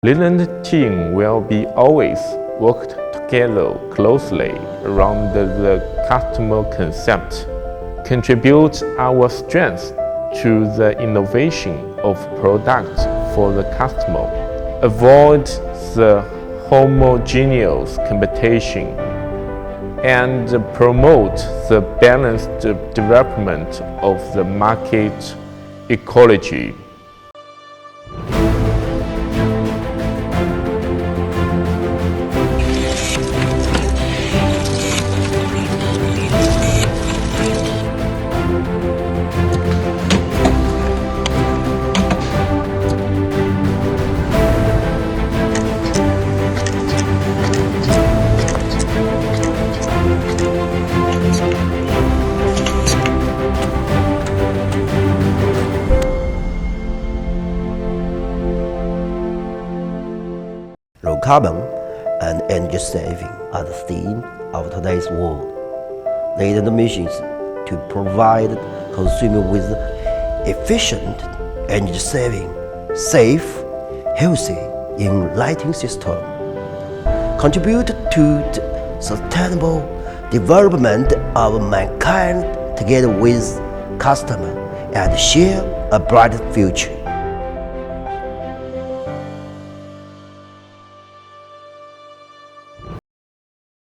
Lediant team will be always worked together closely around the customer concept, contribute our strengths to the innovation of products for the customer, avoid the homogeneous competition, and promote the balanced development of the market ecology. Low carbon and energy saving are the theme of today's world. Lediant missions to provide consumers with efficient, energy saving, safe, healthy in lighting system, contribute to the sustainable development of mankind together with customers and share a bright future.